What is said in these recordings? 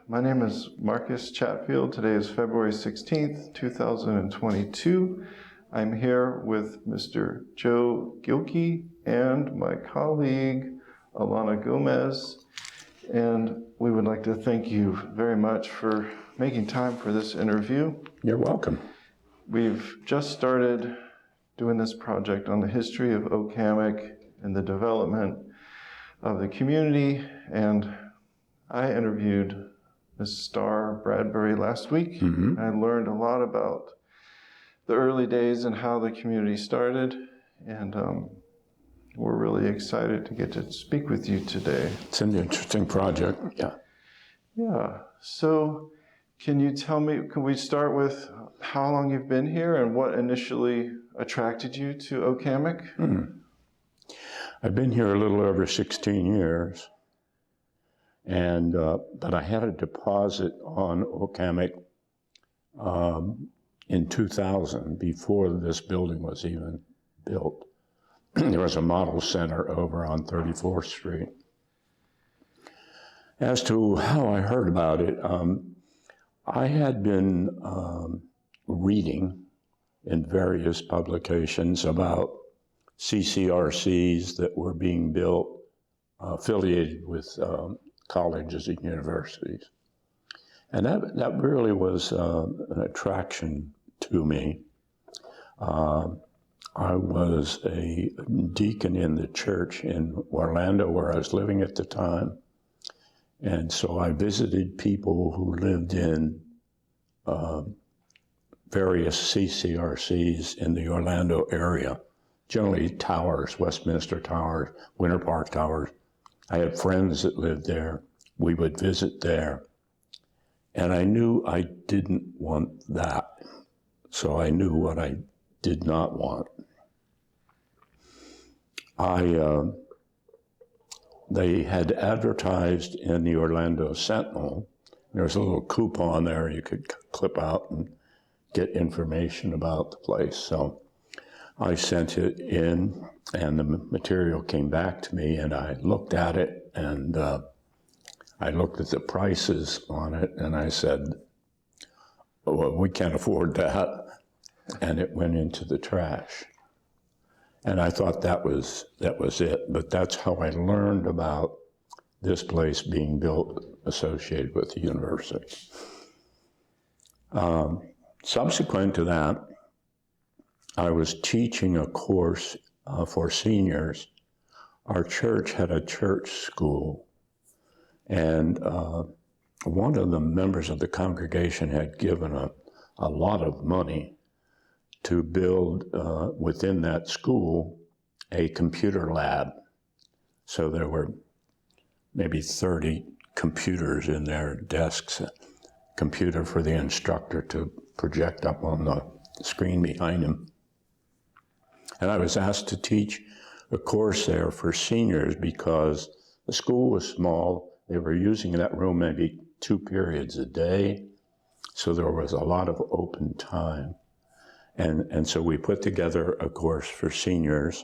My name is Marcus Chatfield. Today is February 16th, 2022. I'm here with Mr. Joe Gilkey and my colleague, Alana Gomez. And we would like to thank you very much for making time for this interview. You're welcome. We've just started doing this project on the history of Hammock and the development of the community. And I interviewed Ms. Starr Bradbury last week. I learned a lot about the early days and how the community started, and we're really excited to get to speak with you today. It's an interesting project. Yeah. So can you tell me, can we start with how long you've been here and what initially attracted you to Hammock? I've been here a little over 16 years. And but I had a deposit on Hammock in 2000, before this building was even built. There was a model center over on 34th Street. As to how I heard about it, I had been reading in various publications about CCRCs that were being built, affiliated with colleges and universities. And that really was an attraction to me. I was a deacon in the church in Orlando where I was living at the time. And so I visited people who lived in various CCRCs in the Orlando area, generally towers, Westminster Towers, Winter Park Towers. I had friends that lived there. We would visit there. And I knew I didn't want that. So I knew what I did not want. They had advertised in the Orlando Sentinel. There was a little coupon there you could clip out and get information about the place. So I sent it in, and the material came back to me, and I looked at it, and I looked at the prices on it, and I said, well, we can't afford that. And it went into the trash. And I thought that was it, but that's how I learned about this place being built associated with the university. Subsequent to that, I was teaching a course for seniors. Our church had a church school, and one of the members of the congregation had given a lot of money to build within that school a computer lab. So there were maybe 30 computers in their desks, a computer for the instructor to project up on the screen behind him. And I was asked to teach a course there for seniors because the school was small. They were using that room maybe 2 periods a day. So there was a lot of open time. And so we put together a course for seniors,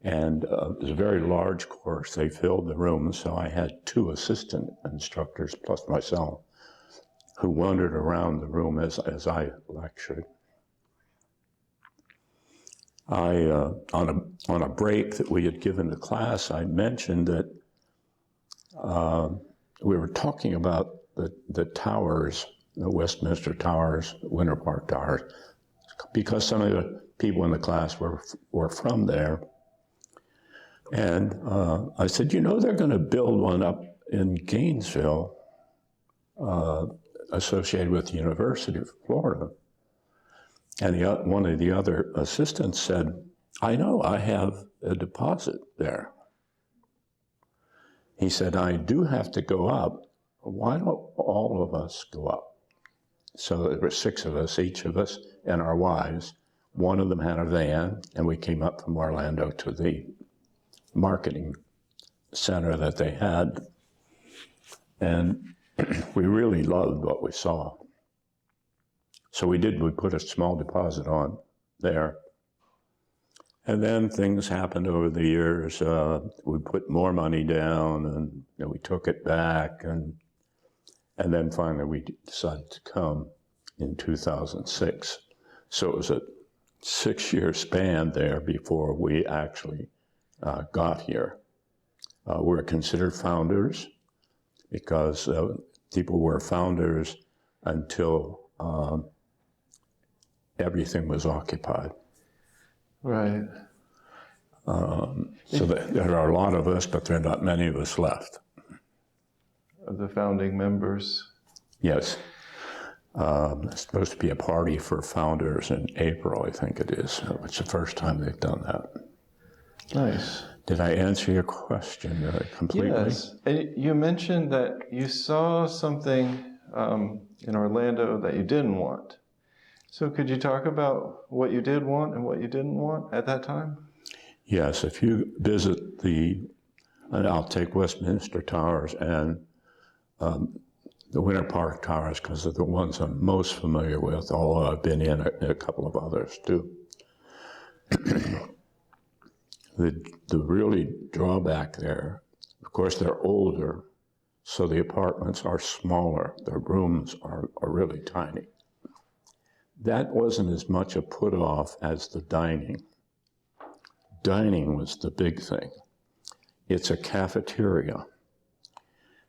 and it was a very large course. They filled the room, so I had 2 assistant instructors plus myself who wandered around the room as I lectured. On a break that we had given to class, I mentioned that we were talking about the towers, the Westminster Towers, Winter Park Towers, because some of the people in the class were from there. And I said, you know, they're going to build one up in Gainesville associated with the University of Florida. And one of the other assistants said, I know, I have a deposit there. He said, I do have to go up. Why don't all of us go up? So there were 6 of us, each of us, and our wives. One of them had a van, and we came up from Orlando to the marketing center that they had. And we really loved what we saw. So we put a small deposit on there. And then things happened over the years. We put more money down, and we took it back, and then finally we decided to come in 2006. So it was a 6-year span there before we actually got here. We're considered founders because people were founders until everything was occupied. Right. So there are a lot of us, but there are not many of us left. Of the founding members. Yes. It's supposed to be a party for founders in April, I think it is. It's the first time they've done that. Nice. Did I answer your question completely? Yes. And you mentioned that you saw something in Orlando that you didn't want. So could you talk about what you did want and what you didn't want at that time? Yes. If you visit and I'll take Westminster Towers and the Winter Park Towers because they're the ones I'm most familiar with, although I've been in a couple of others too. The really drawback there, of course, they're older, so the apartments are smaller. Their rooms are really tiny. That wasn't as much a put-off as the dining. Dining was the big thing. It's a cafeteria,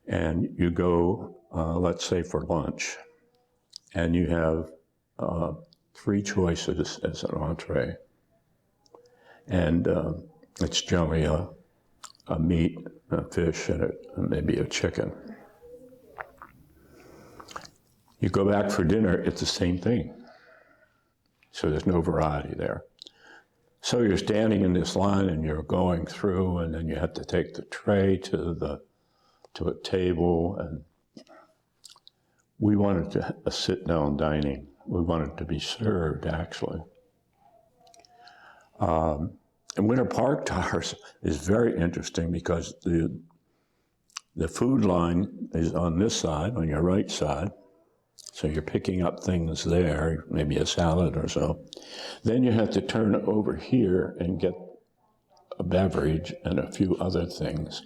and you go, let's say for lunch, and you have 3 choices as an entree. And it's generally a meat, a fish, and maybe a chicken. You go back for dinner, it's the same thing. So there's no variety there. So you're standing in this line and you're going through, and then you have to take the tray to a table. And we wanted a sit-down dining. We wanted to be served, actually. And Winter Park Towers is very interesting because the food line is on this side, on your right side. So you're picking up things there, maybe a salad or so. Then you have to turn over here and get a beverage and a few other things.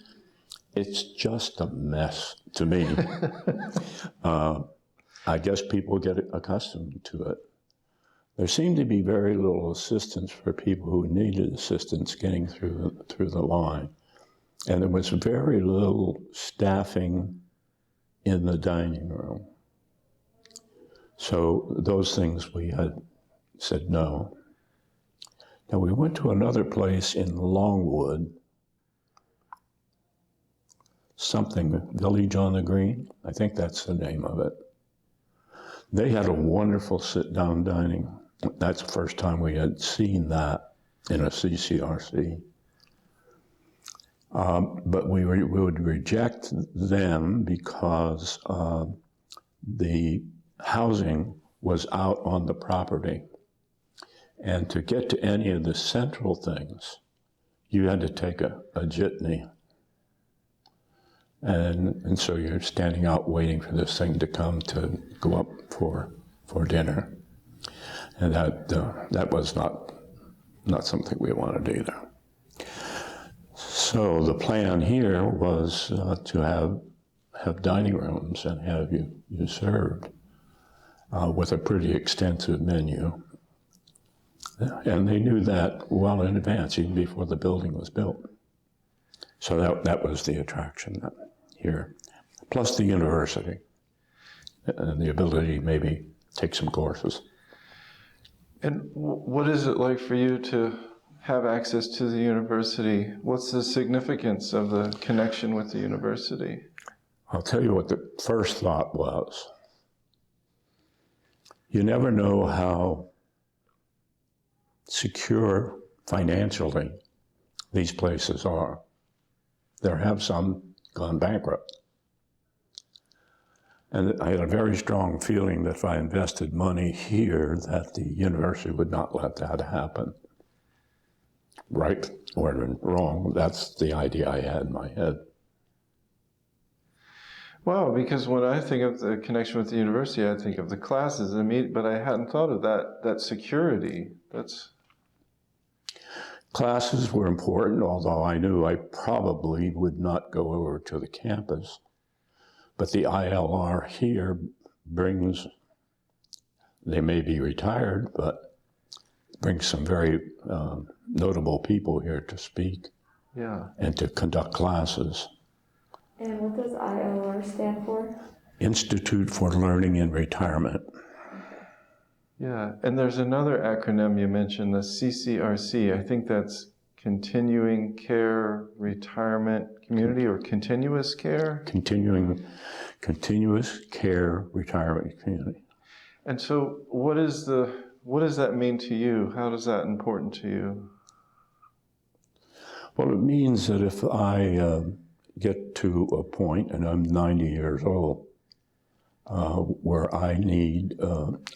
It's just a mess to me. I guess people get accustomed to it. There seemed to be very little assistance for people who needed assistance getting through the line. And there was very little staffing in the dining room. So those things we had said no. Now we went to another place in Longwood, something Village on the Green. I think that's the name of it. They had a wonderful sit-down dining. That's the first time we had seen that in a CCRC. But we would reject them because the housing was out on the property. And to get to any of the central things, you had to take a jitney. And so you're standing out waiting for this thing to come to go up for dinner. And that was not something we wanted either. So the plan here was to have dining rooms and have you served with a pretty extensive menu. And they knew that well in advance, even before the building was built. So that was the attraction here. Plus the university and the ability to maybe take some courses. And what is it like for you to have access to the university? What's the significance of the connection with the university? I'll tell you what the first thought was. You never know how secure financially these places are. There have some gone bankrupt. And I had a very strong feeling that if I invested money here, that the university would not let that happen. right or wrong. That's the idea I had in my head. Well, because when I think of the connection with the university, I think of the classes, but I hadn't thought of that security. Classes were important, although I knew I probably would not go over to the campus. But the ILR here brings, they may be retired, but brings some very notable people here to speak and to conduct classes. And what does ILR stand for? Institute for Learning in Retirement. Yeah, and there's another acronym you mentioned, the CCRC. I think that's Continuing Care Retirement Community, or Continuous Care? Continuous Care Retirement Community. And so what does that mean to you? How is that important to you? Well, it means that if I get to a point, and I'm 90 years old, where I need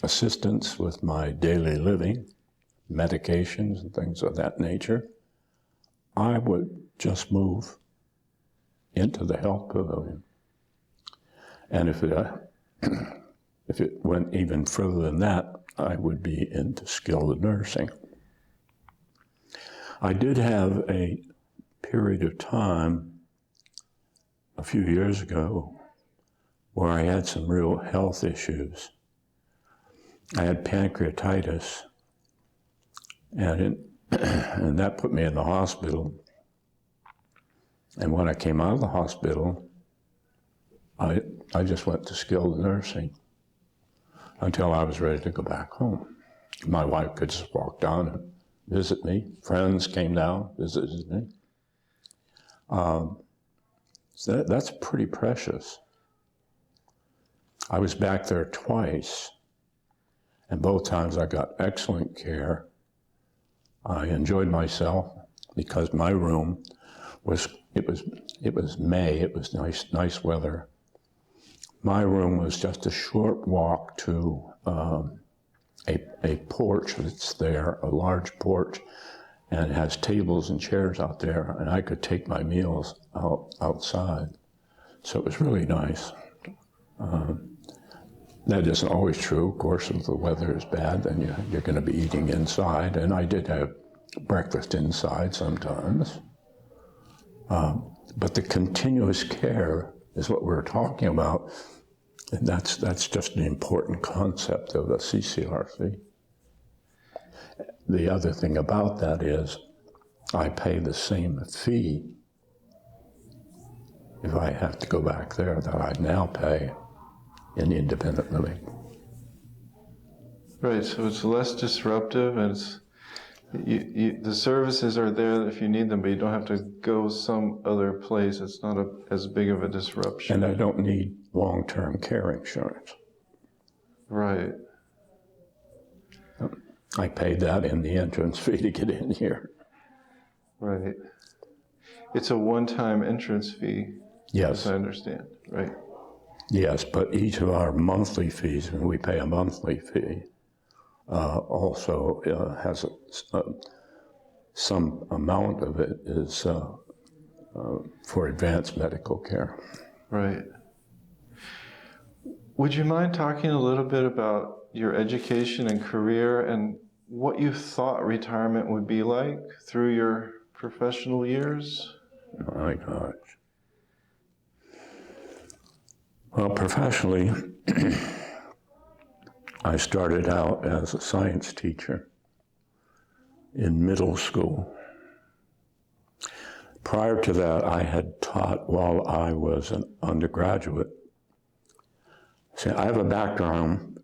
assistance with my daily living, medications and things of that nature, I would just move into the health pavilion. And if it went even further than that, I would be into skilled nursing. I did have a period of time a few years ago where I had some real health issues. I had pancreatitis, and that put me in the hospital. And when I came out of the hospital, I just went to skilled nursing until I was ready to go back home. My wife could just walk down and visit me. Friends came down, visited me. So that's pretty precious. I was back there twice, and both times I got excellent care. I enjoyed myself because my room was May, it was nice weather. My room was just a short walk to a porch that's there, a large porch, and it has tables and chairs out there, and I could take my meals outside. So it was really nice. That isn't always true. Of course, if the weather is bad, then you're going to be eating inside, and I did have breakfast inside sometimes. But the continuous care is what we're talking about, and that's just an important concept of the CCRC. The other thing about that is I pay the same fee if I have to go back there that I now pay in independent living. Right, so it's less disruptive, and the services are there if you need them, but you don't have to go some other place. It's not as big of a disruption. And I don't need long-term care insurance. Right. I paid that in the entrance fee to get in here. Right. It's a one-time entrance fee, Yes. as I understand, right? Yes, but each of our monthly fees, and we pay a monthly fee, also has some amount of it is for advanced medical care. Right. Would you mind talking a little bit about your education and career and what you thought retirement would be like through your professional years? My gosh. Well, professionally, I started out as a science teacher in middle school. Prior to that, I had taught while I was an undergraduate. See, I have a background,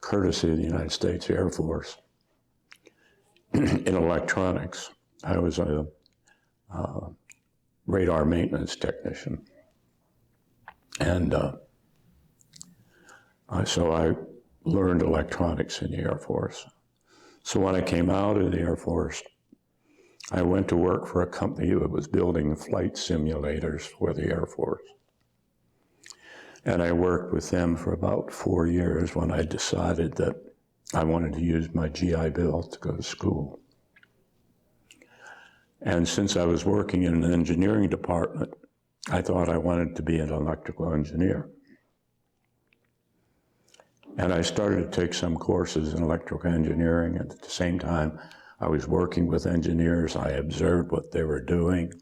courtesy of the United States Air Force, in electronics. I was a radar maintenance technician. And so I learned electronics in the Air Force. So when I came out of the Air Force, I went to work for a company that was building flight simulators for the Air Force. And I worked with them for about 4 years when I decided that I wanted to use my GI Bill to go to school. And since I was working in an engineering department, I thought I wanted to be an electrical engineer. And I started to take some courses in electrical engineering, and at the same time, I was working with engineers. I observed what they were doing.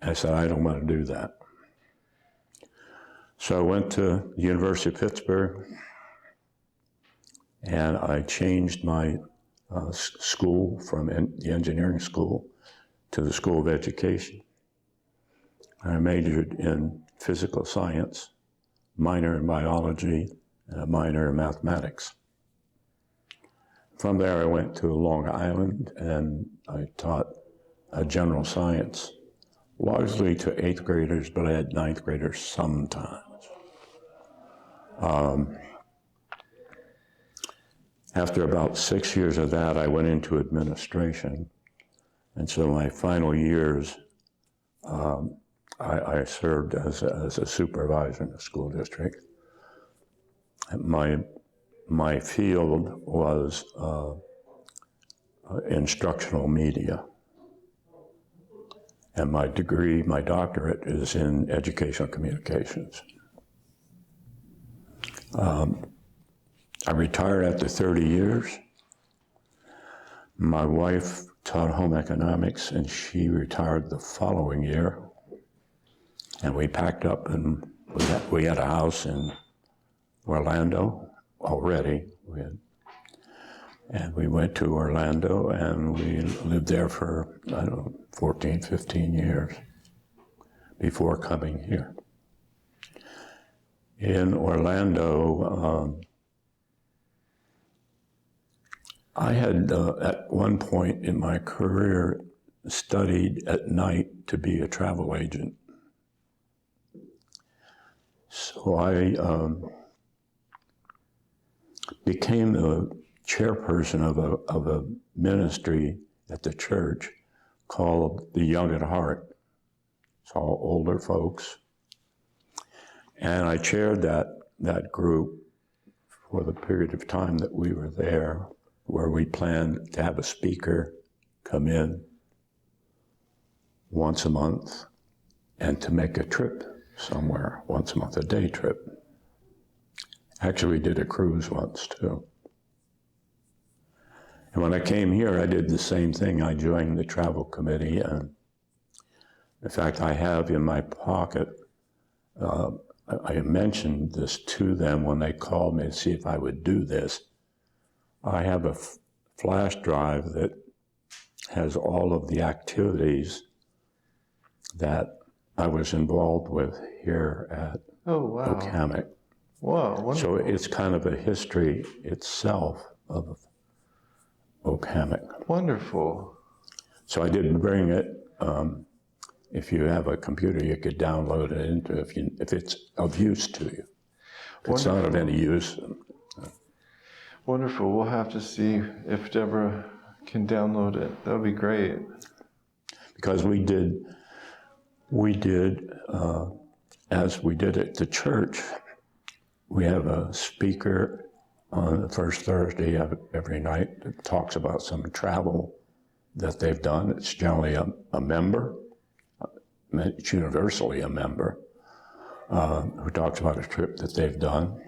I said, I don't want to do that. So I went to the University of Pittsburgh, and I changed my school from the engineering school to the School of Education. I majored in physical science, minor in biology, and a minor in mathematics. From there, I went to Long Island, and I taught general science, largely to 8th graders, but I had 9th graders sometimes. After about 6 years of that, I went into administration. And so my final years, I served as a supervisor in the school district. My field was instructional media. And my degree, my doctorate, is in educational communications. I retired after 30 years. My wife taught home economics, and she retired the following year. And we packed up, and we had a house in Orlando already. And we went to Orlando, and we lived there for, 14, 15 years before coming here. In Orlando, I had, at one point in my career, studied at night to be a travel agent. So I became the chairperson of a ministry at the church called the Young at Heart. It's all older folks. And I chaired that group for the period of time that we were there, where we planned to have a speaker come in once a month and to make a trip somewhere once a month, a day trip. Actually, we did a cruise once too. And when I came here, I did the same thing. I joined the travel committee, and in fact, I have in my pocket, I mentioned this to them when they called me to see if I would do this. I have a flash drive that has all of the activities that I was involved with here at Hammock. Wow, wonderful. So it's kind of a history itself of Hammock. Wonderful. So I didn't bring it. If you have a computer, you could download it into if it's of use to you. If it's not of any use. Wonderful. We'll have to see if Deborah can download it. That would be great. Because we did as we did at the church, we have a speaker on the first Thursday of every night that talks about some travel that they've done. It's generally a member, it's universally a member, who talks about a trip that they've done.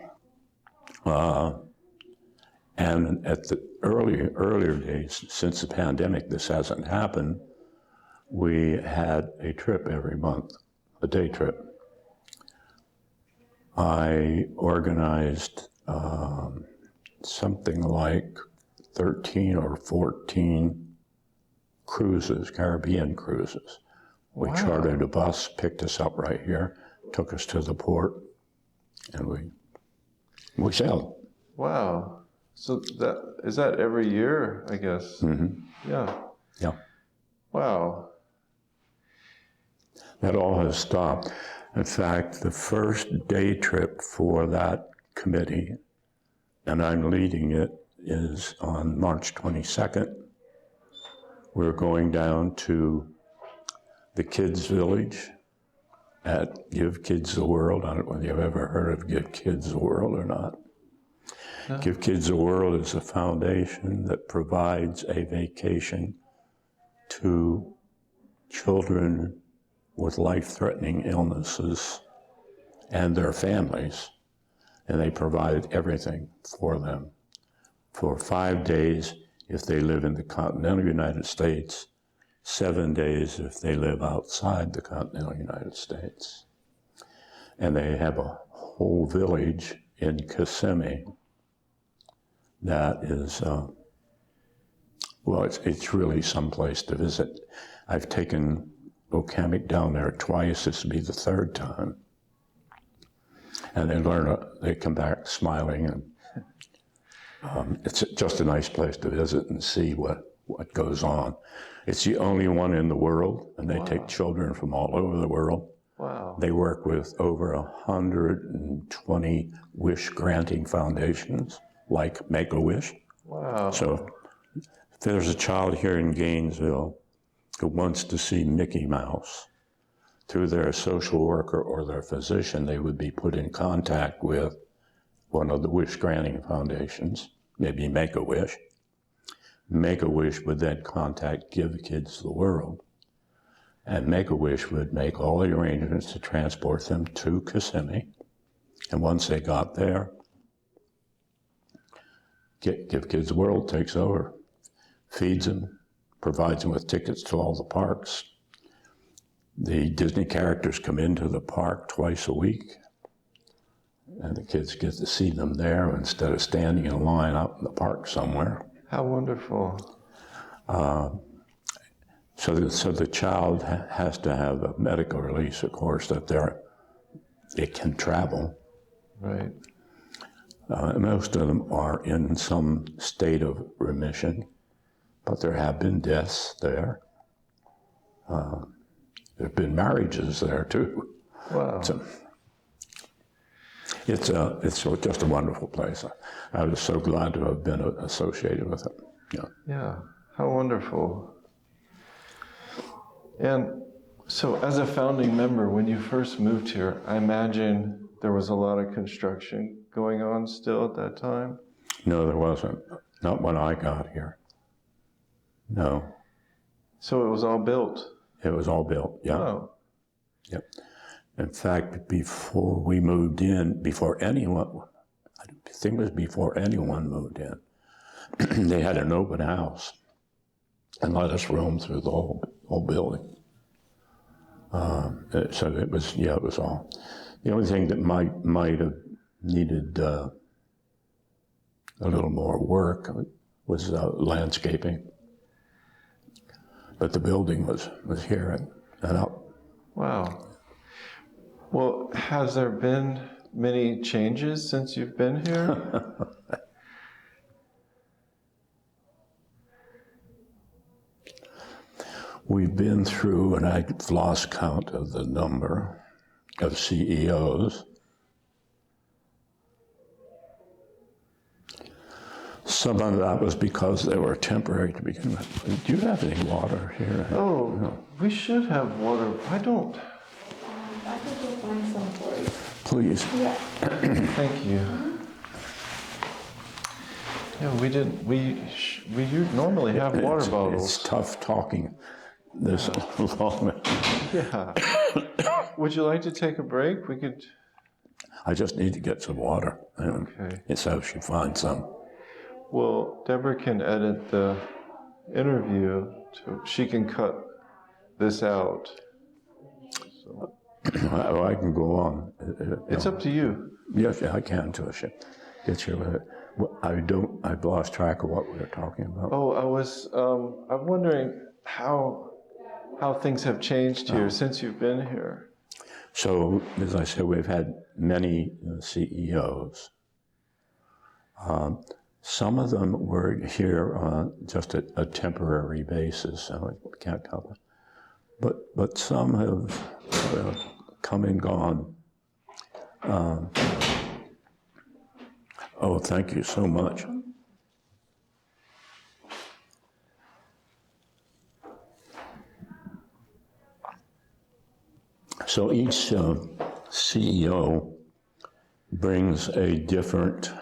And at the earlier days, since the pandemic, this hasn't happened, we had a trip every month, a day trip. I organized something like 13 or 14 cruises, Caribbean cruises. We chartered a bus, picked us up right here, took us to the port, and we sailed. Wow. So is that every year, I guess? Mm-hmm. Yeah. Yeah. Wow. That all has stopped. In fact, the first day trip for that committee, and I'm leading it, is on March 22nd. We're going down to the Kids Village at Give Kids the World. I don't know whether you've ever heard of Give Kids the World or not. No. Give Kids the World is a foundation that provides a vacation to children with life-threatening illnesses and their families, and they provided everything for them for 5 days if they live in the continental United States, 7 days if they live outside the continental United States. And they have a whole village in Kissimmee that is, well, it's really someplace to visit. I've taken Okemos down there twice. This will be the third time. And they come back smiling, and it's just a nice place to visit and see what goes on. It's the only one in the world, and they take children from all over the world. Wow. They work with over 120 wish-granting foundations, like Make-A-Wish. Wow. So if there's a child here in Gainesville who wants to see Mickey Mouse, through their social worker or their physician, they would be put in contact with one of the wish-granting foundations, maybe Make-A-Wish. Make-A-Wish would then contact Give Kids the World, and Make-A-Wish would make all the arrangements to transport them to Kissimmee. And once they got there, Give Kids the World takes over, feeds them, provides them with tickets to all the parks. The Disney characters come into the park twice a week, and the kids get to see them there instead of standing in line out in the park somewhere. How wonderful. So the child has to have a medical release, of course, that it can travel. Right. Most of them are in some state of remission, but there have been deaths there. There have been marriages there too. Wow. So it's just a wonderful place. I was so glad to have been associated with it. Yeah. Yeah. How wonderful. And so as a founding member, when you first moved here, I imagine there was a lot of construction going on still at that time? No, there wasn't. Not when I got here. No. So it was all built? It was all built, yeah. Oh. Yep. In fact, before we moved in, before anyone moved in, they had an open house and let us roam through the whole building. So it was all. The only thing that might have needed a little more work was landscaping. But the building was here and up. Wow. Well, has there been many changes since you've been here? We've been through, and I've lost count of the number of CEOs. Some of that was because they were temporary to begin with. Do you have any water here? Oh, No. we should have water. I don't. I think we'll find some for you. Please. Yeah. Thank you. Yeah, we didn't. We normally have water bottles. It's tough talking this long. Yeah. Would you like to take a break? We could. I just need to get some water. Okay. And so she finds some. Well, Deborah can edit the interview. She can cut this out. So. I can go on. It's up to you. Yes, I can too. Get you with it. I've lost track of what we were talking about. Oh, I'm wondering how things have changed here since you've been here. So, as I said, we've had many CEOs. Some of them were here on just a temporary basis, so I can't count them. But some have come and gone. Oh, thank you so much. So each CEO brings a different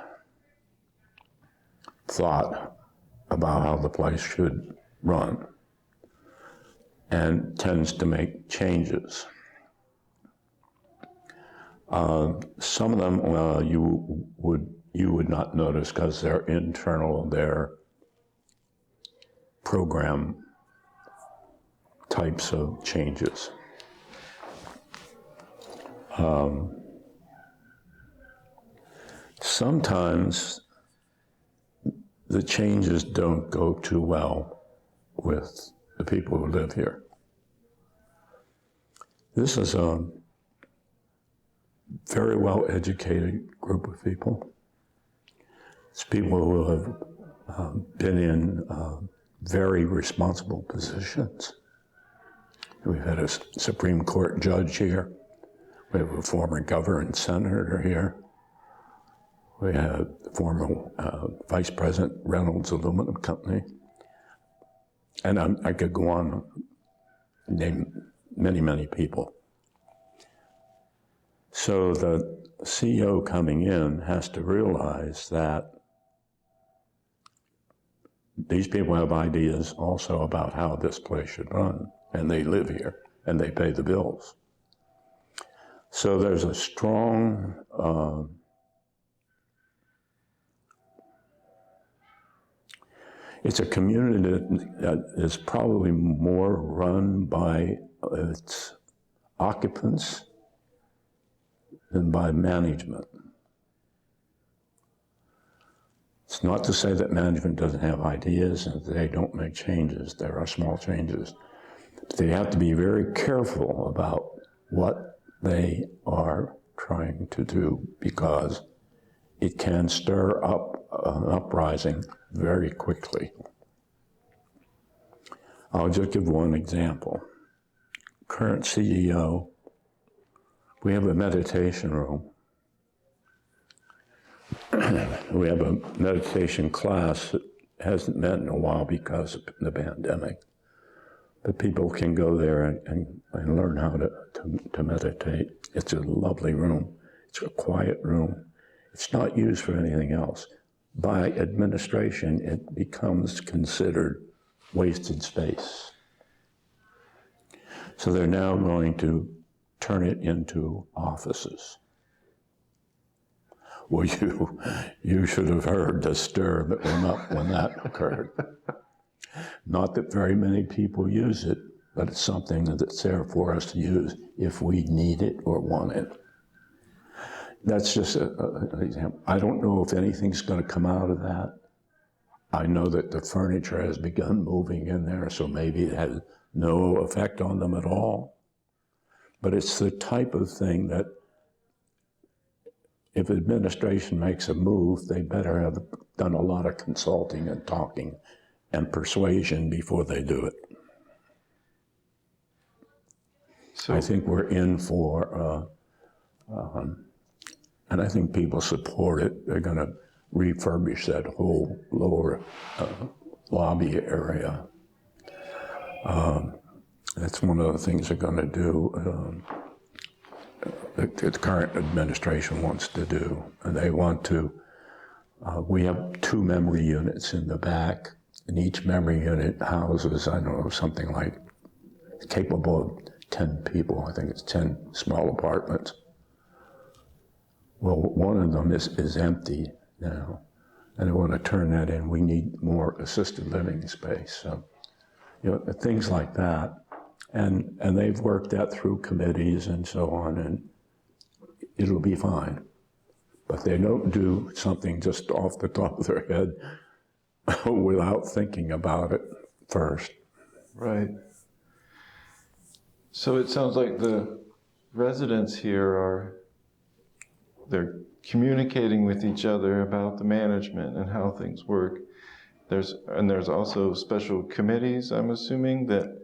thought about how the place should run. and tends to make changes. Some of them you would not notice because they're internal, they're program types of changes. Sometimes the changes don't go too well with the people who live here. This is a very well-educated group of people. It's people who have been in very responsible positions. We've had a Supreme Court judge here. We have a former governor and senator here. We have the former Vice President Reynolds Aluminum Company. And I could go on and name many, many people. So the CEO coming in has to realize that these people have ideas also about how this place should run, and they live here, and they pay the bills. So there's a strong it's a community that is probably more run by its occupants than by management. It's not to say that management doesn't have ideas and they don't make changes. There are small changes. But they have to be very careful about what they are trying to do because it can stir up an uprising very quickly. I'll just give one example. Current CEO, we have a meditation room. We have a meditation class that hasn't met in a while because of the pandemic. But people can go there and learn how to meditate. It's a lovely room. It's a quiet room. It's not used for anything else. By administration, it becomes considered wasted space. So they're now going to turn it into offices. Well, you should have heard the stir that went up when that occurred. Not that very many people use it, but it's something that's there for us to use if we need it or want it. That's just an example. I don't know if anything's going to come out of that. I know that the furniture has begun moving in there, so maybe it has no effect on them at all. But it's the type of thing that if administration makes a move, they better have done a lot of consulting and talking and persuasion before they do it. So I think we're in for, and I think people support it. They're going to refurbish that whole lower lobby area. That's one of the things they're going to do. The current administration wants to do, and they want to. We have 2 memory units in the back, and each memory unit houses, I don't know, something like capable of 10 people. I think it's 10 small apartments. Well, one of them is empty now, and I want to turn that in. We need more assisted living space. So, things like that. And they've worked that through committees and so on, and it'll be fine. But they don't do something just off the top of their head without thinking about it first. Right. So it sounds like the residents here they're communicating with each other about the management and how things work. There's also special committees, I'm assuming, that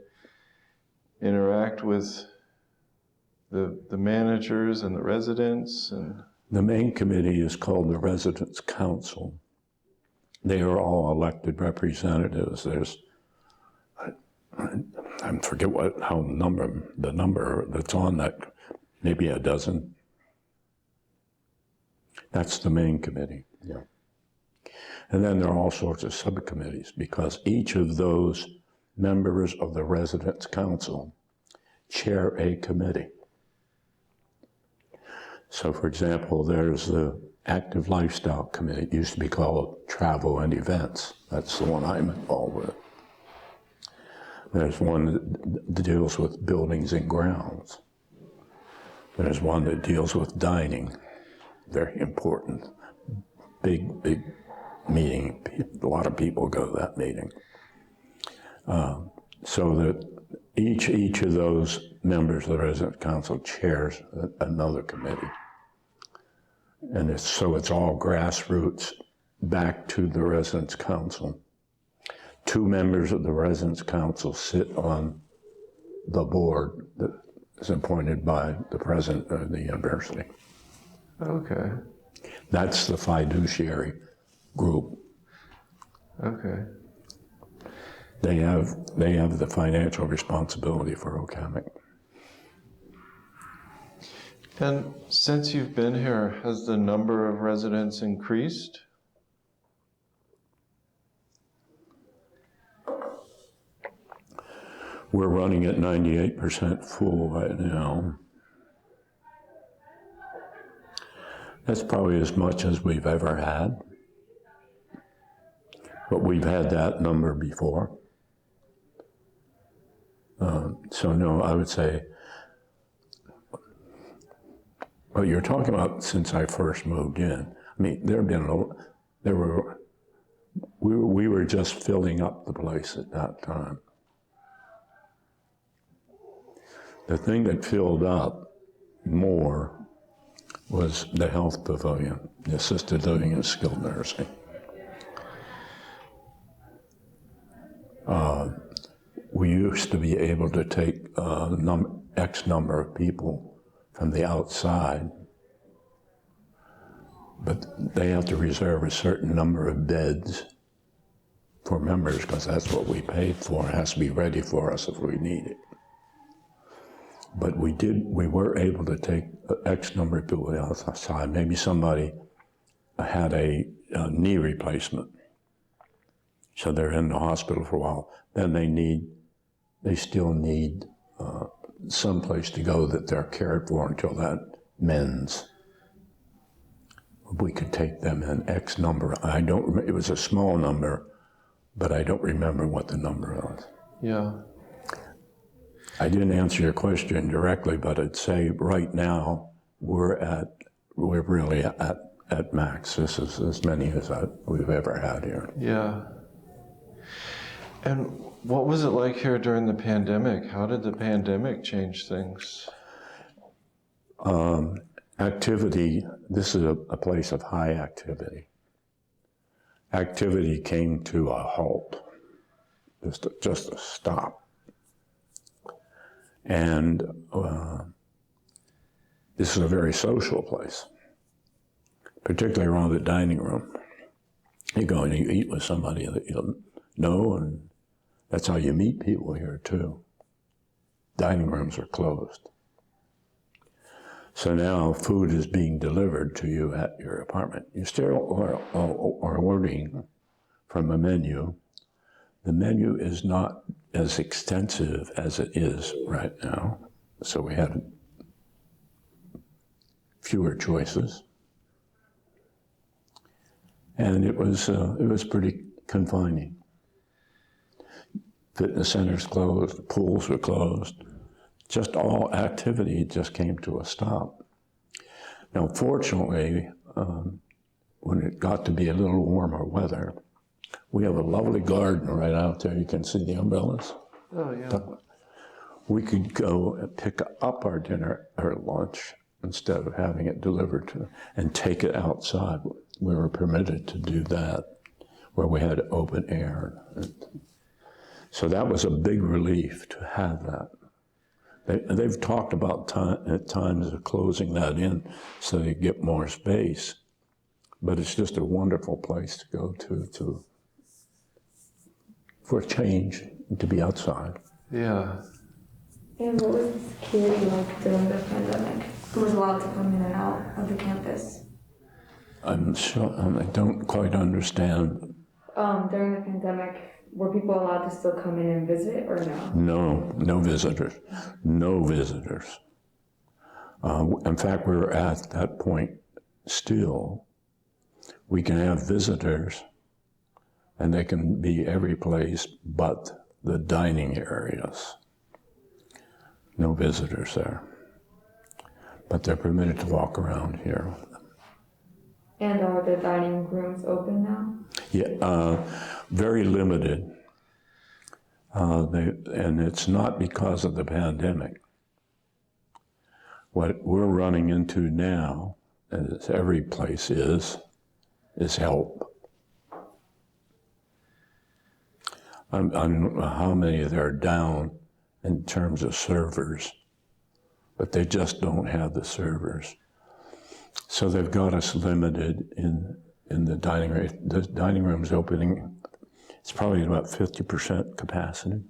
interact with the managers and the residents. And the main committee is called the Residents' Council. They are all elected representatives. There's, I forget the number that's on that, maybe a dozen. That's the main committee. Yeah. And then there are all sorts of subcommittees because each of those members of the Residence Council chair a committee. So, for example, there's the Active Lifestyle Committee. It used to be called Travel and Events. That's the one I'm involved with. There's one that deals with buildings and grounds. There's one that deals with dining. Very important. Big meeting. A lot of people go to that meeting. So that each of those members of the Resident Council chairs another committee. And it's all grassroots back to the Residence Council. 2 members of the Residence Council sit on the board that is appointed by the president of the university. Okay. That's the fiduciary group. Okay. They have the financial responsibility for Hammock. And since you've been here, has the number of residents increased? We're running at 98% full right now. That's probably as much as we've ever had. But we've had that number before. So no, I would say, well, you're talking about since I first moved in. I mean, we were just filling up the place at that time. The thing that filled up more was the health pavilion, the assisted living and skilled nursing. We used to be able to take X number of people from the outside, but they have to reserve a certain number of beds for members because that's what we paid for. It has to be ready for us if we need it. But we were able to take X number of people outside. Maybe somebody had a knee replacement, so they're in the hospital for a while. Then they still need some place to go that they're cared for until that mends. We could take them in X number. I don't remember, it was a small number, but I don't remember what the number was. Yeah. I didn't answer your question directly, but I'd say right now we're really at max. This is as many as we've ever had here. Yeah. And what was it like here during the pandemic? How did the pandemic change things? Activity, this is a place of high activity. Activity came to a halt, just a stop. And this is a very social place, particularly around the dining room. You go and you eat with somebody that you know, and that's how you meet people here too. Dining rooms are closed. So now food is being delivered to you at your apartment. You still are ordering from a menu. The menu is not as extensive as it is right now. So we had fewer choices. And it was pretty confining. Fitness centers closed, pools were closed. Just all activity just came to a stop. Now, fortunately, when it got to be a little warmer weather, we have a lovely garden right out there. You can see the umbrellas. Oh, yeah. We could go and pick up our dinner or lunch instead of having it delivered to, and take it outside. We were permitted to do that, where we had open air. So that was a big relief to have that. They've talked about at times of closing that in so they get more space, but it's just a wonderful place to go to for a change, to be outside. Yeah. And what was the security like during the pandemic? Who was allowed to come in and out of the campus? I'm sure, I don't quite understand. During the pandemic, were people allowed to still come in and visit or no? No, no visitors. No visitors. In fact, we're at that point still. We can have visitors, and they can be every place but the dining areas. No visitors there. But they're permitted to walk around here. And are the dining rooms open now? Yeah, very limited. And it's not because of the pandemic. What we're running into now, as every place is help. I don't know how many they're down in terms of servers, but they just don't have the servers. So they've got us limited in the dining room. The dining room's opening, it's probably about 50% capacity.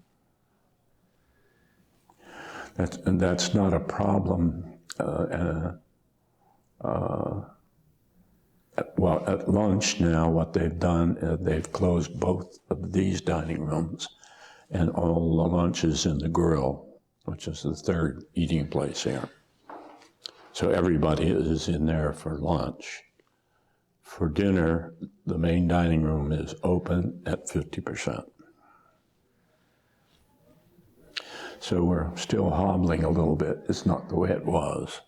That's not a problem. Well, at lunch now, what they've done, they've closed both of these dining rooms and all the lunches in the grill, which is the third eating place here. So everybody is in there for lunch. For dinner, the main dining room is open at 50%. So we're still hobbling a little bit. It's not the way it was.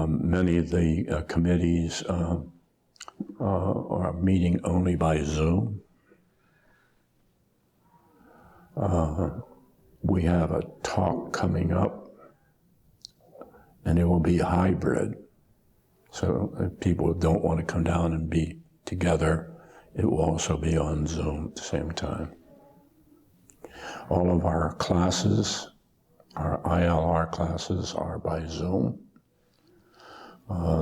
Many of the committees are meeting only by Zoom. We have a talk coming up, and it will be hybrid. So if people don't want to come down and be together, it will also be on Zoom at the same time. All of our classes, our ILR classes, are by Zoom.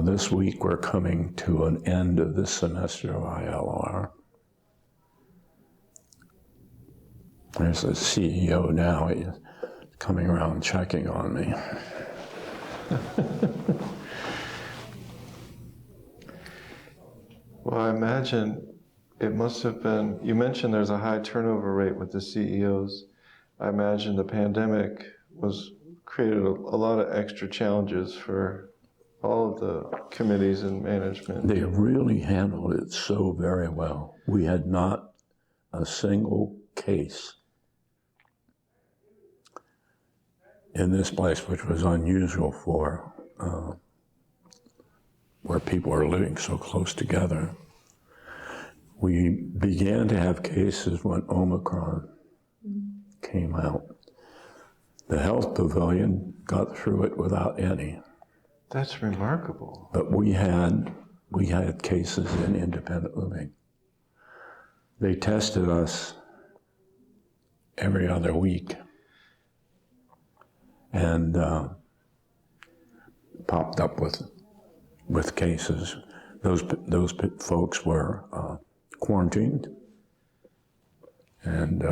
This week we're coming to an end of this semester of ILR. There's the CEO now, he's coming around checking on me. Well, I imagine it must have been, you mentioned there's a high turnover rate with the CEOs. I imagine the pandemic created a lot of extra challenges for all of the committees and management. They really handled it so very well. We had not a single case in this place, which was unusual for where people are living so close together. We began to have cases when Omicron came out. The health pavilion got through it without any. That's remarkable. But we had cases in independent living. They tested us every other week and popped up with cases. Those folks were quarantined, and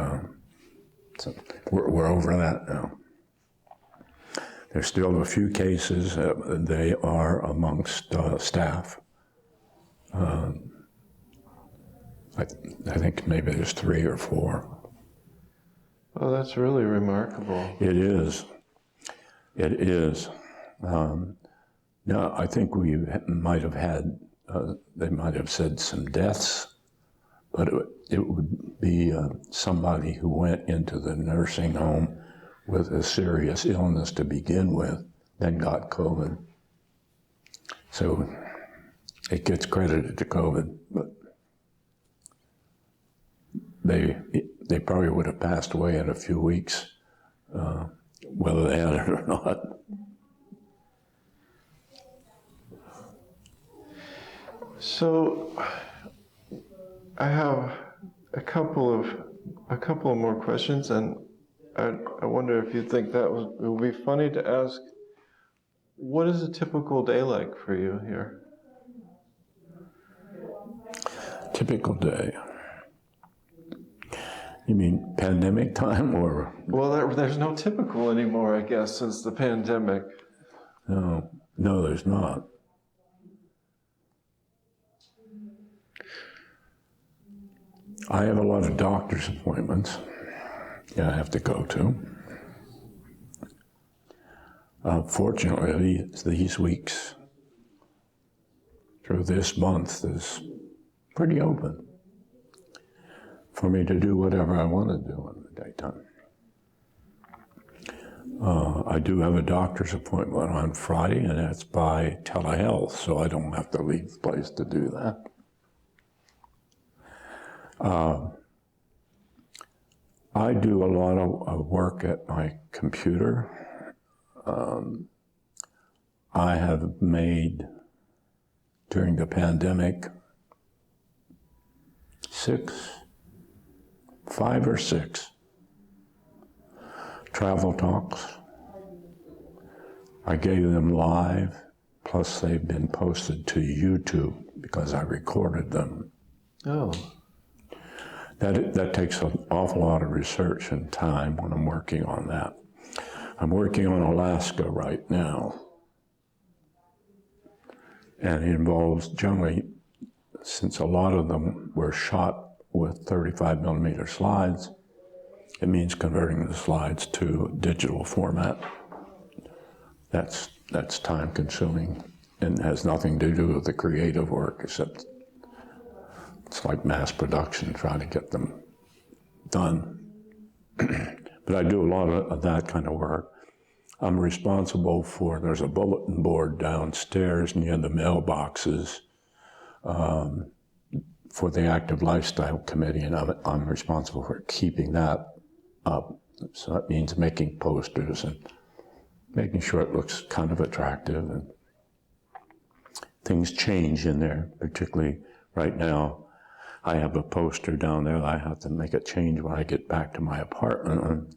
so we're over that now. There's still a few cases. They are amongst staff. I think maybe there's 3 or 4. Oh, that's really remarkable. It is. It is. Now, I think we might have had, they might have said some deaths, but it would be somebody who went into the nursing home with a serious illness to begin with, then got COVID. So it gets credited to COVID, but they probably would have passed away in a few weeks, whether they had it or not. So I have a couple of more questions, and I wonder if you think it would be funny to ask, what is a typical day like for you here? Typical day. You mean pandemic time or? Well, there's no typical anymore, I guess, since the pandemic. No, there's not. I have a lot of doctor's appointments that I have to go to. Fortunately, these weeks through this month is pretty open for me to do whatever I want to do in the daytime. I do have a doctor's appointment on Friday, and that's by telehealth, so I don't have to leave the place to do that. I do a lot of work at my computer. I have made, during the pandemic, 5 or 6 travel talks. I gave them live, plus they've been posted to YouTube because I recorded them. Oh. That takes an awful lot of research and time when I'm working on that. I'm working on Alaska right now. And it involves generally, since a lot of them were shot with 35 millimeter slides, it means converting the slides to digital format. That's time consuming and has nothing to do with the creative work, except it's like mass production, trying to get them done. But I do a lot of that kind of work. I'm responsible for, there's a bulletin board downstairs near the mailboxes for the Active Lifestyle Committee, and I'm responsible for keeping that up. So that means making posters and making sure it looks kind of attractive, and things change in there, particularly right now. I have a poster down there that I have to make a change when I get back to my apartment.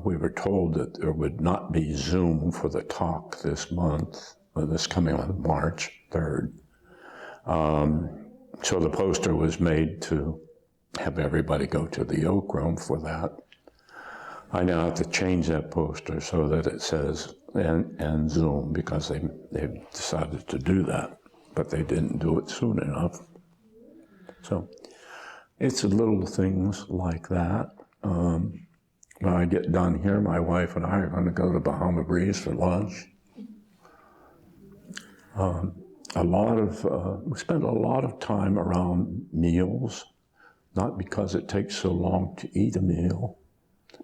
We were told that there would not be Zoom for the talk this month, this coming on March 3rd. So the poster was made to have everybody go to the Oak Room for that. I now have to change that poster so that it says and Zoom, because they've decided to do that, but they didn't do it soon enough. So it's little things like that. When I get done here, my wife and I are going to go to Bahama Breeze for lunch. We spend a lot of time around meals, not because it takes so long to eat a meal,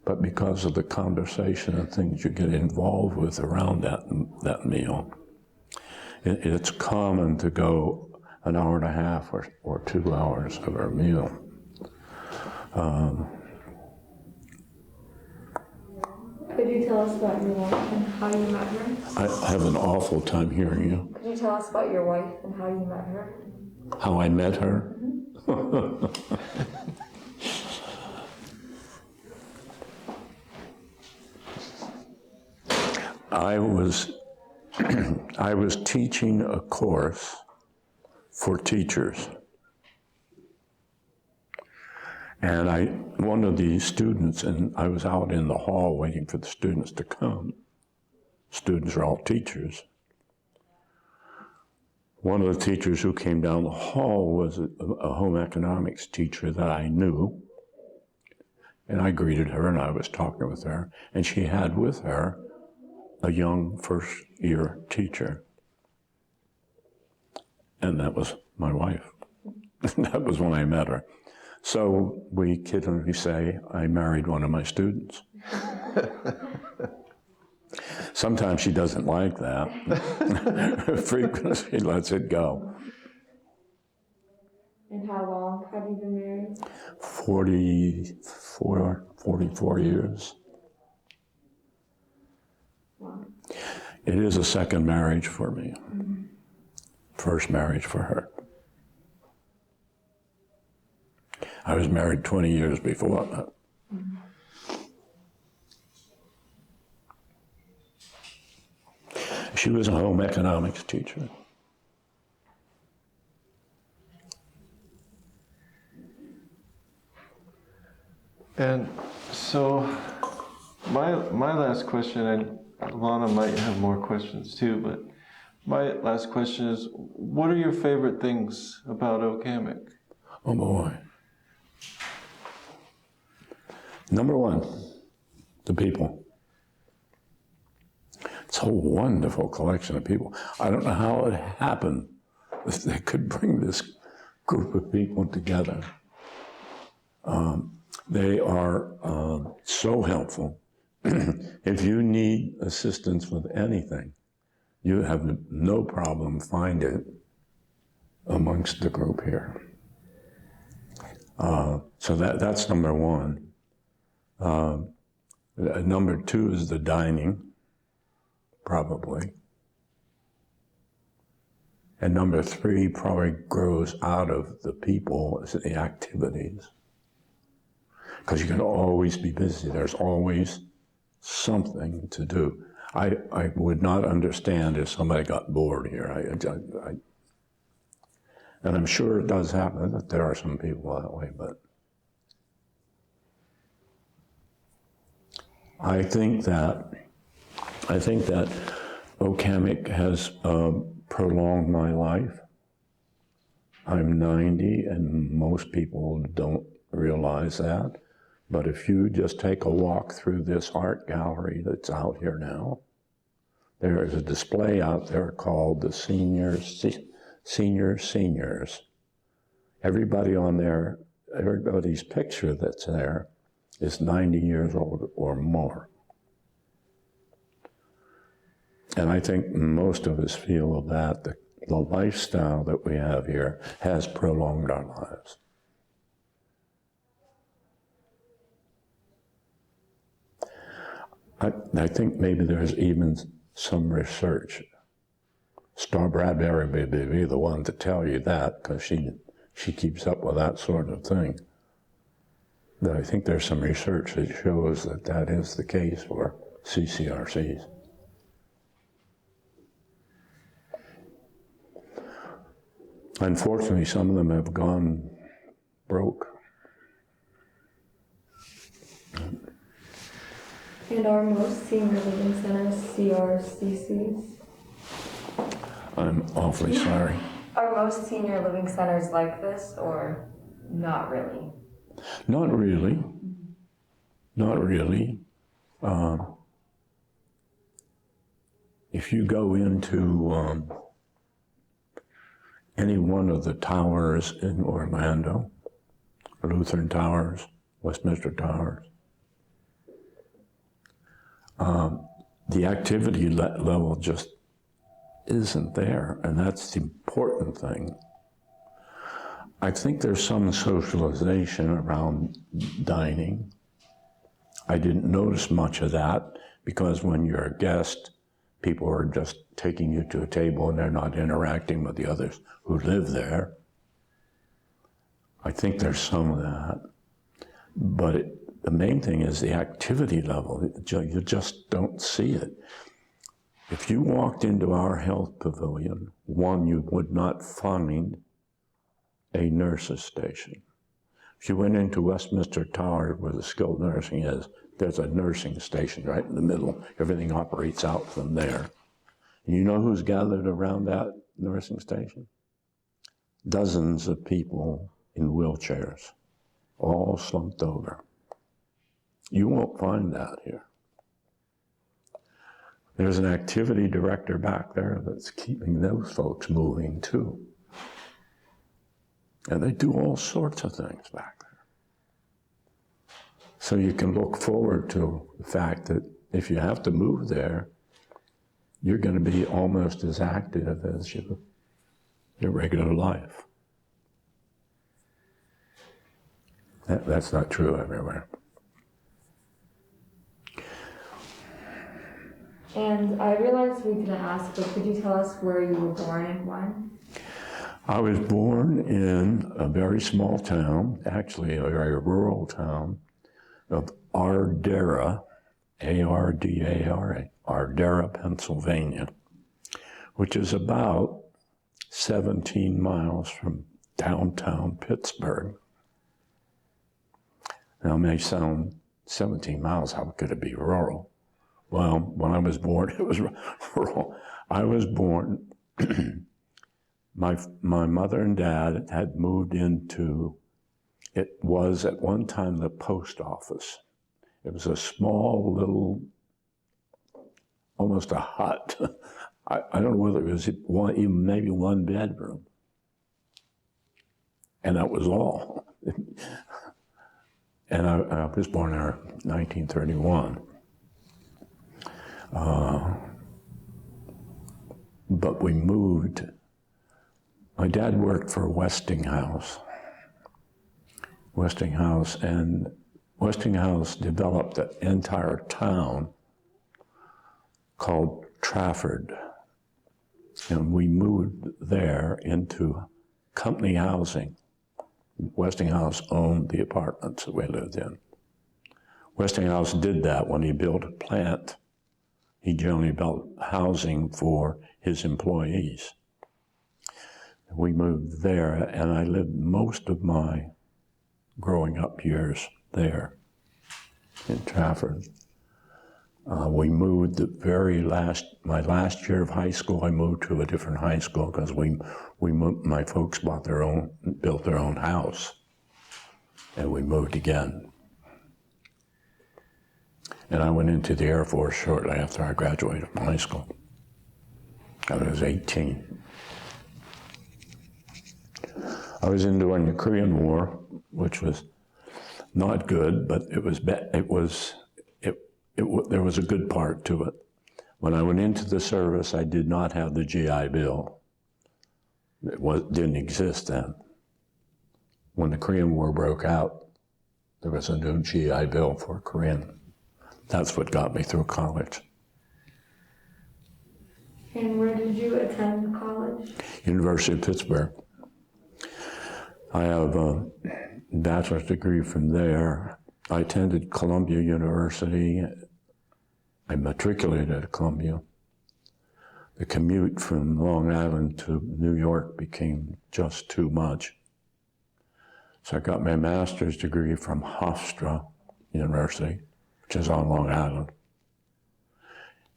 but because of the conversation and things you get involved with around that meal. It's common to go an hour and a half or 2 hours of our meal. Could you tell us about your wife and how you met her? I have an awful time hearing you. Could you tell us about your wife and how you met her? How I met her? I was teaching a course for teachers. And one of the students, and I was out in the hall waiting for the students to come. Students are all teachers. One of the teachers who came down the hall was a home economics teacher that I knew. And I greeted her and I was talking with her. And she had with her a young first-year teacher. And that was my wife. That was when I met her. So we kiddingly say, I married one of my students. Sometimes she doesn't like that. Frequently she lets it go. And how long have you been married? 44 years. Wow. It is a second marriage for me. Mm-hmm. First marriage for her. I was married 20 years before that. Mm-hmm. She was a home economics teacher. And so my last question, and Alana might have more questions too, but my last question is, what are your favorite things about Hammock? Oh boy. Number one, the people. It's a wonderful collection of people. I don't know how it happened that they could bring this group of people together. They are so helpful. If you need assistance with anything, you have no problem finding it amongst the group here. So that's number one. Number two is the dining, probably. And number three probably grows out of the people, is the activities. Because you can always be busy. There's always something to do. I would not understand if somebody got bored here. And I'm sure it does happen that there are some people that way, but I think that Okemos has prolonged my life. I'm 90, and most people don't realize that. But if you just take a walk through this art gallery that's out here now, there is a display out there called the Seniors. Everybody on there, everybody's picture that's there is 90 years old or more. And I think most of us feel that the lifestyle that we have here has prolonged our lives. I think maybe there's even some research. Star Bradbury may be the one to tell you that, because she keeps up with that sort of thing. But I think there's some research that shows that is the case for CCRCs. Unfortunately, some of them have gone broke. And are most senior living centers CRCCs? I'm awfully sorry. Are most senior living centers like this, or not really? Not really. Not really. If you go into any one of the towers in Orlando, Lutheran Towers, Westminster Towers, the activity level just isn't there, and that's the important thing. I think there's some socialization around dining. I didn't notice much of that, because when you're a guest, people are just taking you to a table and they're not interacting with the others who live there. I think there's some of that. But the main thing is the activity level. You just don't see it. If you walked into our health pavilion, one, you would not find a nurse's station. If you went into Westminster Tower, where the skilled nursing is, there's a nursing station right in the middle. Everything operates out from there. And you know who's gathered around that nursing station? Dozens of people in wheelchairs, all slumped over. You won't find that here. There's an activity director back there that's keeping those folks moving too. And they do all sorts of things back there. So you can look forward to the fact that if you have to move there, you're going to be almost as active as your regular life. That's not true everywhere. And I realized we didn't ask, but could you tell us where you were born and when? I was born in a very small town, actually a very rural town, of Ardara, A-R-D-A-R-A, Ardara, Pennsylvania, which is about 17 miles from downtown Pittsburgh. Now, it may sound 17 miles, how could it be rural? Well, when I was born, it was rural. I was born, my mother and dad had moved into It was at one time the post office. It was a small little, almost a hut. I don't know whether it was even maybe one bedroom. And that was all. And I was born in 1931. But we moved. My dad worked for Westinghouse, and Westinghouse developed an entire town called Trafford. And we moved there into company housing. Westinghouse owned the apartments that we lived in. Westinghouse did that when he built a plant. He generally built housing for his employees. We moved there, and I lived most of my growing up years there in Trafford. We moved my last year of high school, I moved to a different high school because my folks built their own house, and we moved again. And I went into the Air Force shortly after I graduated from high school. I was 18. I was in during the Korean War, which was not good, but there was a good part to it. When I went into the service, I did not have the GI Bill. It didn't exist then. When the Korean War broke out, there was a new GI Bill for Korean. That's what got me through college. And where did you attend college? University of Pittsburgh. I have a bachelor's degree from there. I attended Columbia University. I matriculated at Columbia. The commute from Long Island to New York became just too much. So I got my master's degree from Hofstra University, which is on Long Island.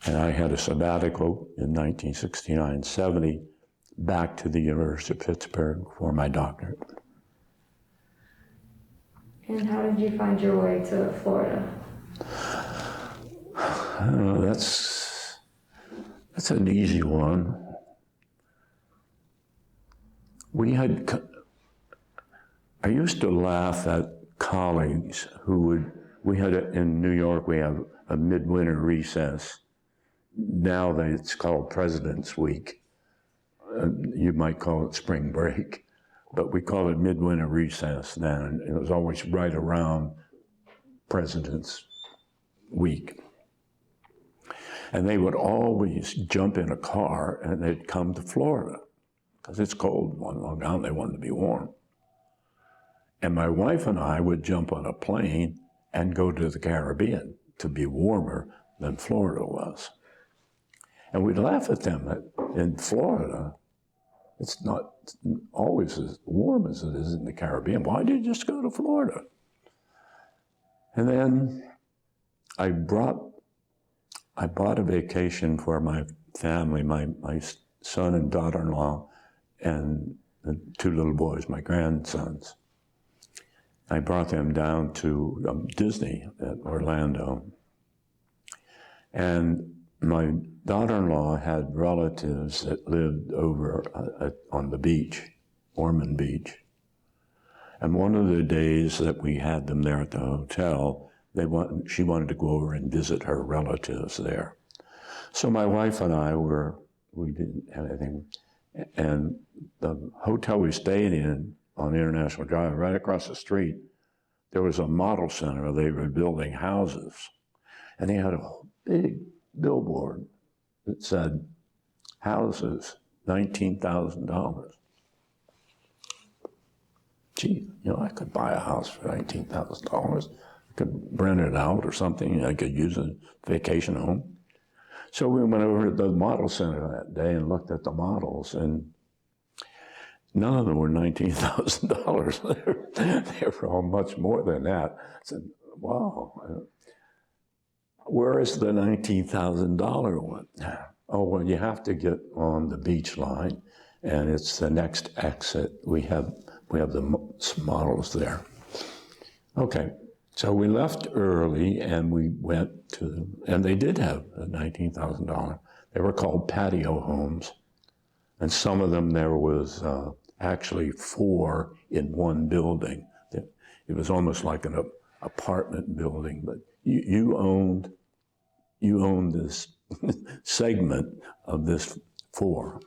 And I had a sabbatical in 1969-70 back to the University of Pittsburgh for my doctorate. And how did you find your way to Florida? That's an easy one. I used to laugh at colleagues in New York, we have a midwinter recess. Now it's called President's Week. You might call it spring break, but we call it midwinter recess then. It was always right around President's Week. And they would always jump in a car and they'd come to Florida because it's cold on Long Island, they wanted to be warm. And my wife and I would jump on a plane and go to the Caribbean to be warmer than Florida was. And we'd laugh at them that in Florida, it's not always as warm as it is in the Caribbean. Why did you just go to Florida? And then I bought a vacation for my family, my son and daughter-in-law, and the two little boys, my grandsons. I brought them down to Disney at Orlando. And my daughter-in-law had relatives that lived over on the beach, Ormond Beach. And one of the days that we had them there at the hotel, she wanted to go over and visit her relatives there. So my wife and I we didn't have anything. And the hotel we stayed in on International Drive, right across the street, there was a model center. They were building houses. And they had a big billboard that said, houses, $19,000. Gee, I could buy a house for $19,000. I could rent it out or something. I could use a vacation home. So we went over to the model center that day and looked at the models, and none of them were $19,000. They were all much more than that. I said, wow. Where is the $19,000 one? Oh, well, you have to get on the beach line, and it's the next exit. We have the models there. Okay, so we left early and we went to, and they did have a $19,000. They were called patio homes. And some of them there was actually 4 in one building. It was almost like an apartment building, but you owned this segment of this 4.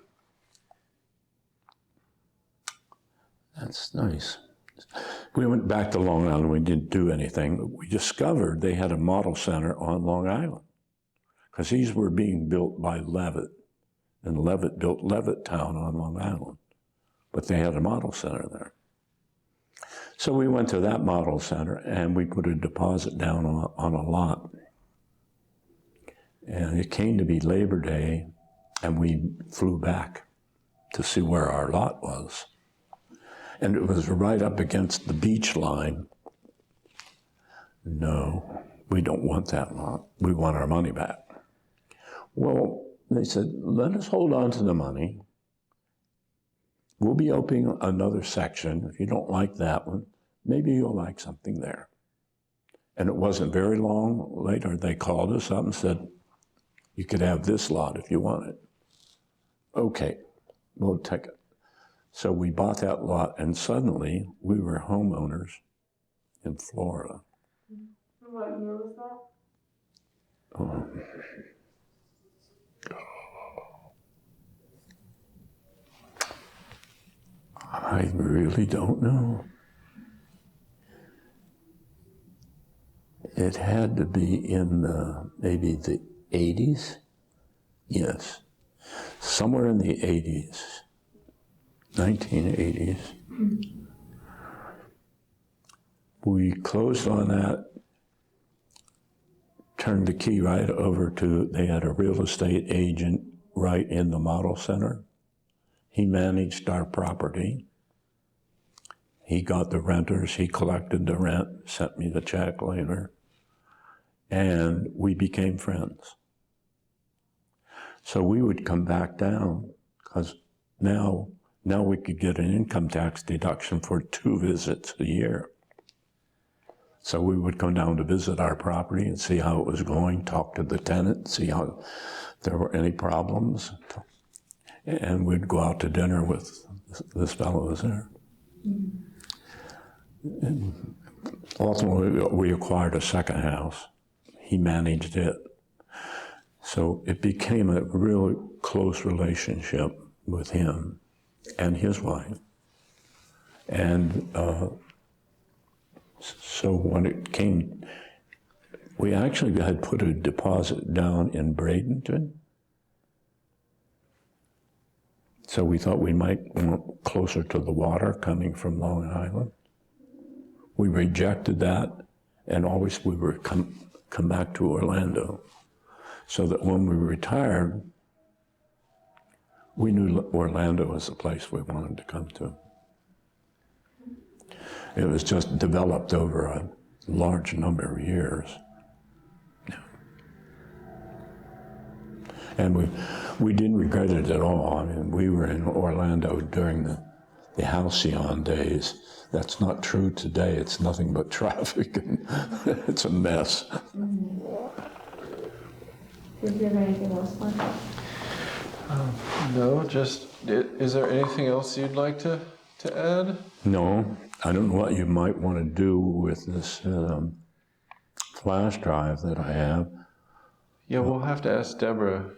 That's nice. We went back to Long Island. We didn't do anything. We discovered they had a model center on Long Island because these were being built by Levitt. And Levitt built Levittown on Long Island, but they had a model center there. So we went to that model center and we put a deposit down on a lot. And it came to be Labor Day and we flew back to see where our lot was. And it was right up against the beach line. No, we don't want that lot. We want our money back. Well, they said, let us hold on to the money. We'll be opening another section. If you don't like that one, maybe you'll like something there. And it wasn't very long later, they called us up and said, you could have this lot if you want it. Okay, we'll take it. So we bought that lot, and suddenly we were homeowners in Florida. What year was that? I really don't know. It had to be in maybe the 80s? Yes, somewhere in the 80s. 1980s. We closed on that, turned the key right over to, they had a real estate agent right in the model center. He managed our property. He got the renters, he collected the rent, sent me the check later, and we became friends. So we would come back down, because now we could get an income tax deduction for 2 visits a year. So we would come down to visit our property and see how it was going, talk to the tenant, see how there were any problems. And we'd go out to dinner with this fellow was there. And ultimately, we acquired a second house. He managed it. So it became a really close relationship with him and his wife. And so when it came, we actually had put a deposit down in Bradenton. So we thought we might want closer to the water coming from Long Island. We rejected that, and always we were come back to Orlando. So that when we retired, we knew Orlando was the place we wanted to come to. It was just developed over a large number of years. And we didn't regret it at all. I mean, we were in Orlando during the halcyon days. That's not true today. It's nothing but traffic, and it's a mess. Did you have anything else, Mark? No, just, is there anything else you'd like to add? No, I don't know what you might want to do with this flash drive that I have. Yeah, we'll have to ask Deborah,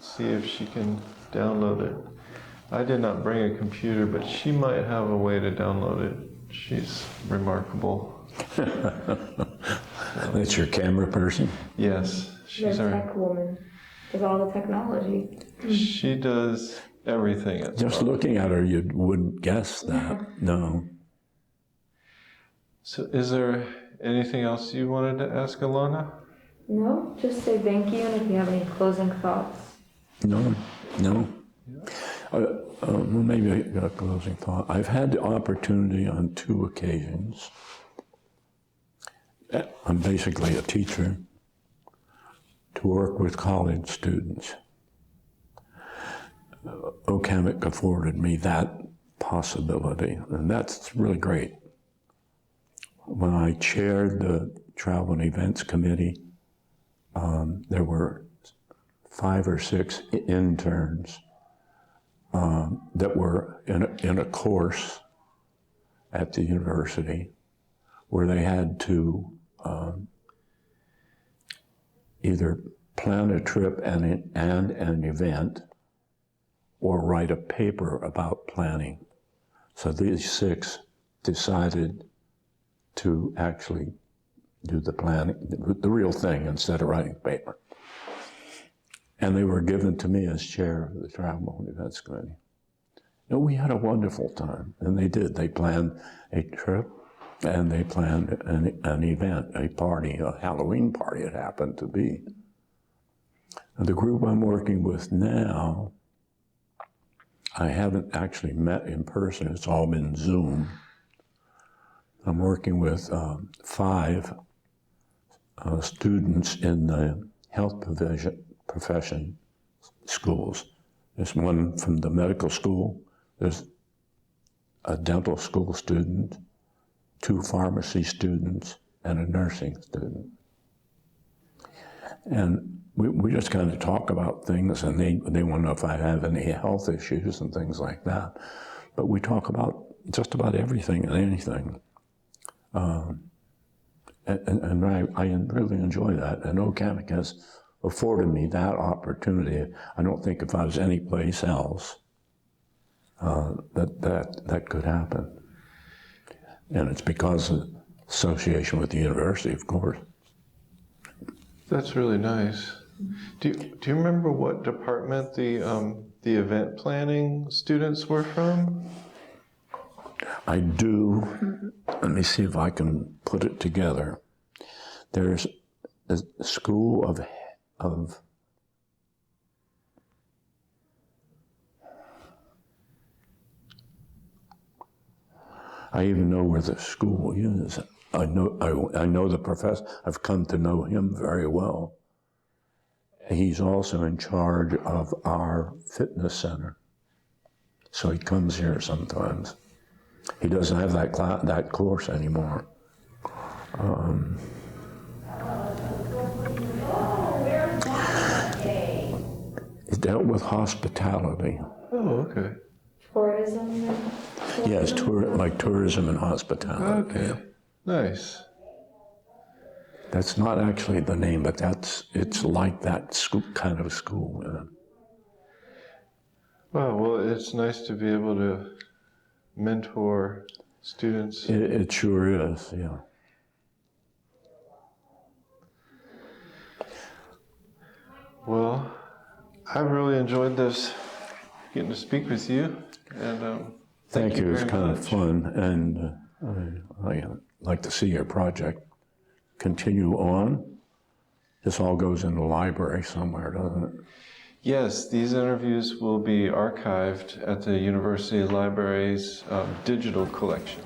see if she can download it. I did not bring a computer, but she might have a way to download it. She's remarkable. That's your camera person? Yes, she's The our... tech woman. Does all the technology. She does everything. At Just looking at her, you wouldn't guess that. No. So is there anything else you wanted to ask Alana? No, just say thank you, and if you have any closing thoughts. No. Well, maybe I got a closing thought. I've had the opportunity on 2 occasions. I'm basically a teacher, to work with college students. Hammock afforded me that possibility, and that's really great. when I chaired the Travel and Events Committee, there were 5 or 6 interns that were in a course at the university where they had to either plan a trip and an event or write a paper about planning. So these 6 decided to actually do the planning, the real thing, instead of writing a paper. And they were given to me as chair of the Travel and Events Committee. And we had a wonderful time, and they did. They planned a trip, and they planned an event, a party, a Halloween party it happened to be. And the group I'm working with now, I haven't actually met in person. It's all been Zoom. I'm working with 5 students in the health profession schools. There's one from the medical school, there's a dental school student, 2 pharmacy students, and a nursing student. And we just kind of talk about things, and they want to know if I have any health issues and things like that. But we talk about just about everything and anything. And I really enjoy that. And Okemos has afforded me that opportunity. I don't think if I was anyplace else that could happen. And it's because of association with the university, of course. That's really nice. Do you remember what department the event planning students were from? I do. Let me see if I can put it together. There's a school of I even know where the school is. I know the professor. I've come to know him very well. He's also in charge of our fitness center, so he comes here sometimes. He doesn't have that course anymore. He dealt with hospitality. Oh, okay. Tourism? Yes, like tourism and hospitality. Okay, Yeah. nice. That's not actually the name, but it's like that kind of school. Wow, well, it's nice to be able to mentor students. It sure is, yeah. Well, I've really enjoyed this, getting to speak with you, and Thank you. It's very kind of much. fun, and I like to see your project continue on. This all goes in the library somewhere, doesn't it? Yes, these interviews will be archived at the University Library's digital collection.